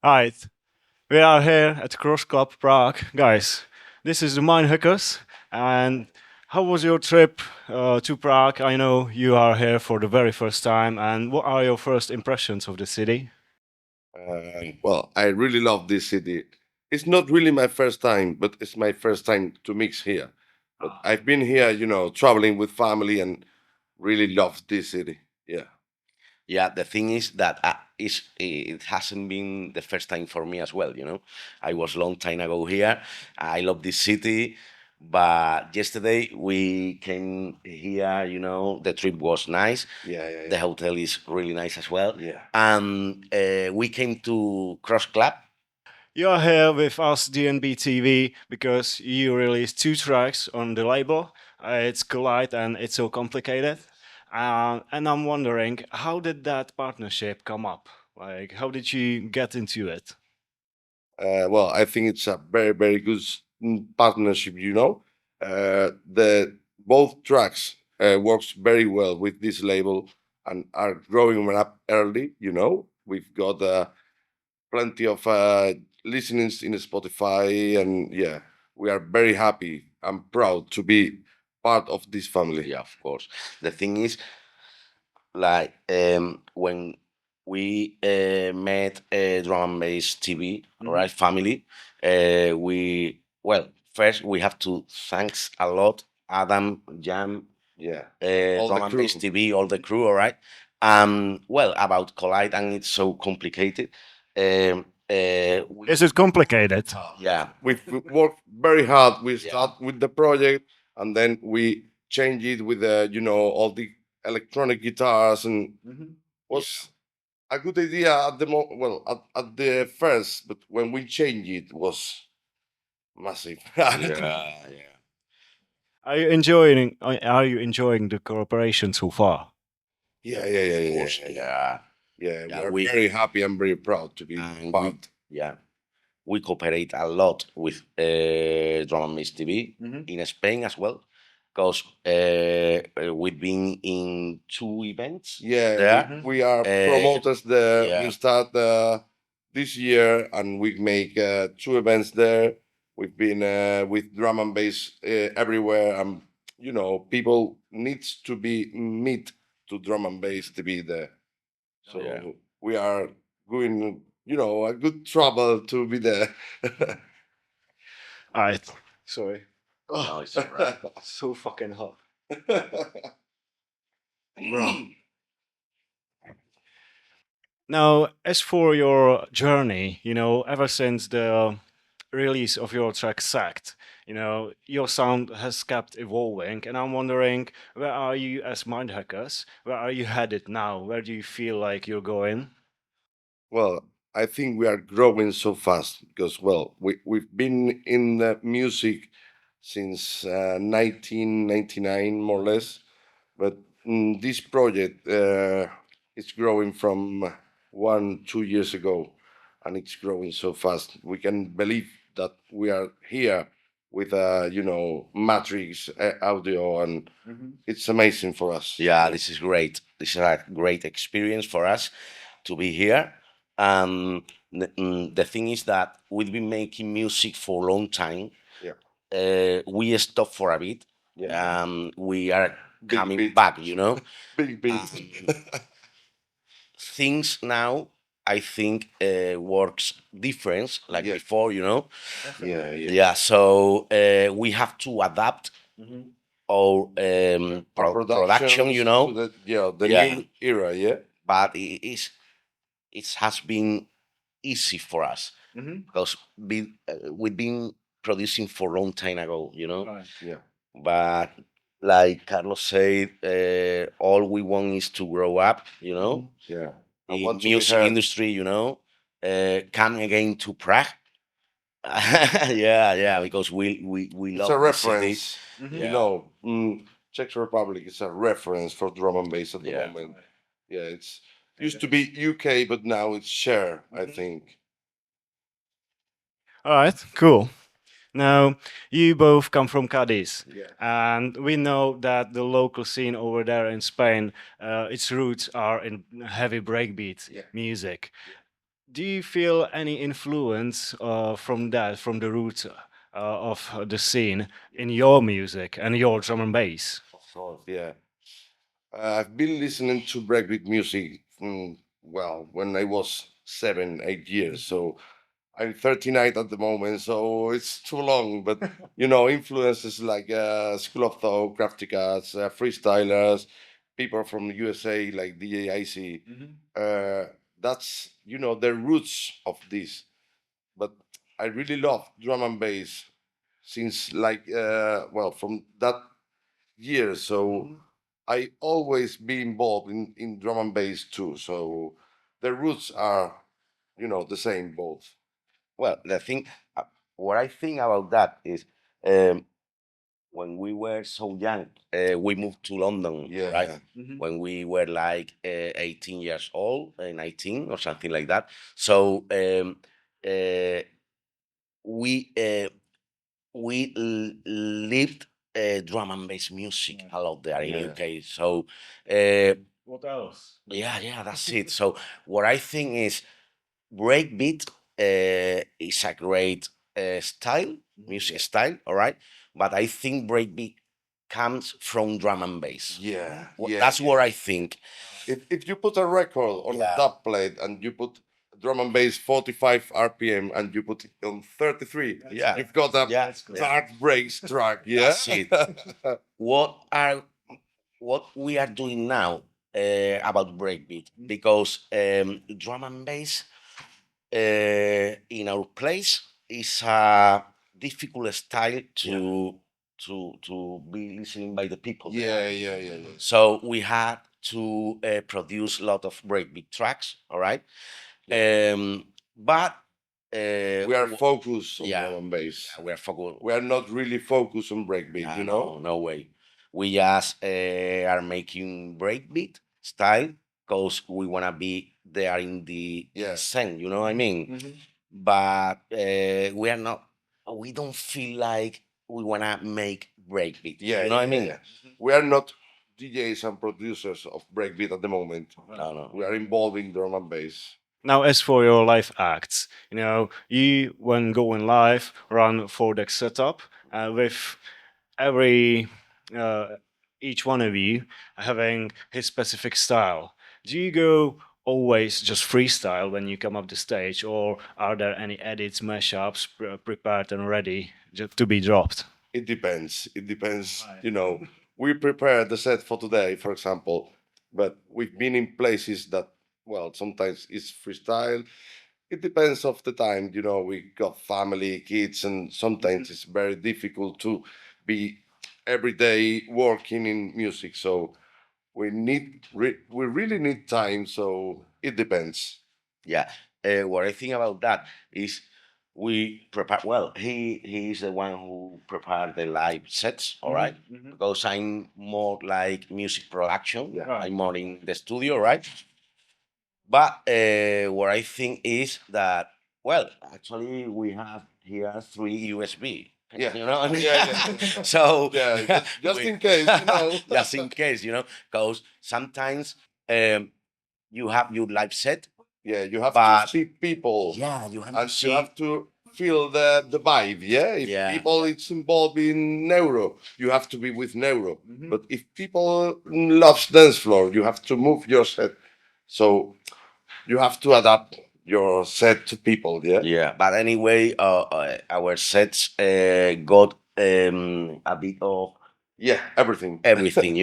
Right, we are here at Cross Club Prague, guys. This is the Mine Hookers, and how was your trip to Prague? I know you are here for the very first time, and what are your first impressions of the city? Well, I really love this city. It's not really my first time, but it's my first time to mix here. But I've been here, traveling with family and really love this city. Yeah. Yeah, the thing is that it hasn't been the first time for me as well. I was long time ago here. I love this city, but yesterday we came here. The trip was nice. Yeah, yeah, The yeah. hotel is really nice as well. Yeah. And we came to Cross Club. You are here with us, DNBTV, because you released two tracks on the label. It's Collide and It's So Complicated. And I'm wondering, how did that partnership come up? Like, how did you get into it? Well, I think it's a very, very good partnership. The both tracks works very well with this label and are growing up early. We've got plenty of listenings in Spotify, and yeah, we are very happy and proud to be part of this family. Yeah, of course. The thing is, like when we met drum and bass TV, all right, family. First we have to thanks a lot Adam, Jam, Yeah, all the drum and bass crew. TV, all the crew, all right. About Collide, and it's so complicated. Is it complicated? Yeah, We worked very hard. We yeah, start with the project, and then we change it with all the electronic guitars, and was a good idea at the well at the first, but when we changed it was massive. yeah, yeah. Are you enjoying the cooperation so far? Yeah, yeah, yeah, Of yeah, course, yeah, yeah. yeah, Yeah, we yeah. are We very happy and very proud to be and we part. yeah we cooperate a lot with Drum and Bass TV in Spain as well, because we've been in two events Yeah, there. we are Uh, promoters there. We yeah, start this year, and we make two events there. We've been with drum and bass everywhere, and people needs to be meet to drum and bass to be there. So yeah. we are going, a good trouble to be there. Alright. Sorry. No, Oh, it's alright. so fucking hot. Bro. Now, as for your journey, ever since the release of your track Sacked, your sound has kept evolving, and I'm wondering, where are you as Mindhackers? Where are you headed now? Where do you feel like you're going? Well, I think we are growing so fast because, well, we've been in the music since 1999, more or less. But this project is growing from 2 years ago, and it's growing so fast. We can believe that we are here with Matrix audio, and it's amazing for us. Yeah, this is great. This is a great experience for us to be here. The thing is that we've been making music for a long time. Yeah, We stopped for a bit. yeah. We are Big coming beat, back. big beat. Things now, I think, works different like Yeah, before. yeah, yeah. Yeah, so we have to adapt our Our production, productions to the Yeah, new era. Yeah, but it has been easy for us because we've been producing for a long time ago. Right. yeah. But like Carlos said, all we want is to grow up, Yeah, I in want to be music heard. industry, come again to Prague. Yeah, yeah, because we It's a love the city. reference. Yeah, Czech Republic is a reference for drum and bass at the yeah. moment. Yeah, it's used to be UK, but now it's share. I think. All right, cool. Now, you both come from Cadiz, Yeah. and we know that the local scene over there in Spain, its roots are in heavy breakbeat Yeah. music. Do you feel any influence from that, from the roots of the scene in your music and your drum and bass? Of course, yeah. I've been listening to breakbeat music well, when I was 7, 8 years. So I'm 39 at the moment, so it's too long. But influences like School of Thought, Crafty Cats, freestylers, people from USA like DJ Icy. Uh, that's the roots of this. But I really love drum and bass since from that year. So I always be involved in drum and bass too. So the roots are the same both. Well, the thing, uh, what I think about that is, um, when we were so young, we moved to London, right? Yeah. When we were like 18 years old, 19 or something like that. So uh, we uh, lived drum and bass music a lot there in Yeah. UK. So uh, What else? yeah, that's it. So what I think is breakbeat is a great style, music style, all right. But I think breakbeat comes from drum and bass. Yeah. That's what I think. If you put a record on a Yeah. dub plate and you put drum and bass 45 RPM and you put it on 33, Yeah. you've got a Yeah. dark bass track. Yeah. That's it. What are what we are doing now about breakbeat, because drum and bass in our place is a difficult style to be listening by the people there. Yeah. So we had to produce a lot of breakbeat tracks, all right. But We are focused on yeah, drum and bass. we're focused. We are not really focused on breakbeat, Yeah, you know? no way. We just are making breakbeat style because we wanna be there in the Yeah. scene. You know what I mean? But we are not. We don't feel like we wanna make breakbeat. You know what I mean? Yeah. We are not DJs and producers of breakbeat at the moment. No. We are involved in drum and bass. Now, as for your live acts, you when going live run 4 deck setup with every uh, each one of you having his specific style. Do you go always just freestyle when you come up the stage, or are there any edits, mashups prepared and ready to be dropped? It depends. It depends. We prepare the set for today, for example, but we've been in places that, well, sometimes it's freestyle. It depends of the time. We got family, kids, and sometimes it's very difficult to be every day working in music. So we really need time. So it depends. Yeah. What I think about that is we prepare. Well, he is the one who prepared the live sets. All right. Because I'm more like music production. Yeah. I'm more in the studio, right? But what I think is that, well, actually we have here 3 USB. Yeah. You know what I mean? Yeah. So Yeah, just we- in case, just in case, because sometimes you have your live set. Yeah, you have But to see people. yeah, you have to And see. you have to feel the vibe. Yeah, if Yeah. people it's involved in neuro, you have to be with neuro. But if people loves dance floor, you have to move your set. So you have to adapt your set to people. Yeah. Yeah, but anyway, our sets got a bit of Yeah, everything. everything,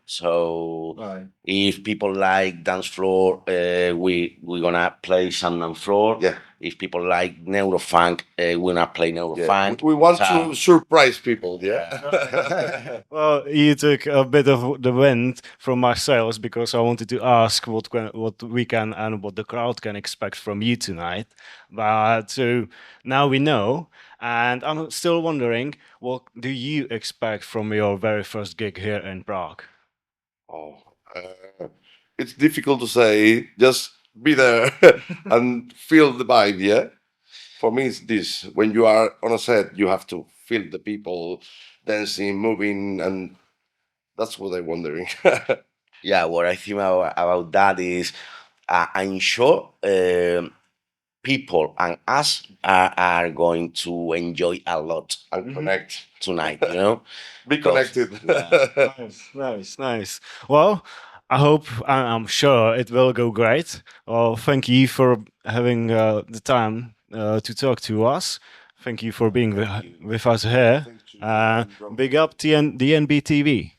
So if people like dance floor, we gonna play some dance floor. Yeah. If people like neurofunk, we're gonna play Yeah. neurofunk. We want So- to surprise people. Yeah. Well, you took a bit of the wind from my sails because I wanted to ask what we can and what the crowd can expect from you tonight. But so now we know, and I'm still wondering, what do you expect from your very first gig here in Prague? Oh, it's difficult to say. Just be there and feel the vibe. Yeah. For me, it's this. When you are on a set, you have to feel the people dancing, moving, and that's what I'm wondering. yeah, what I think about that is I'm sure. people and us are going to enjoy a lot And connect. tonight. You know, Be because connected. yeah, Nice. Well, I hope, I'm sure it will go great. Well, thank you for having the time to talk to us. Thank you for being with us here. Thank you, Uh, bro. Big up DNBTV.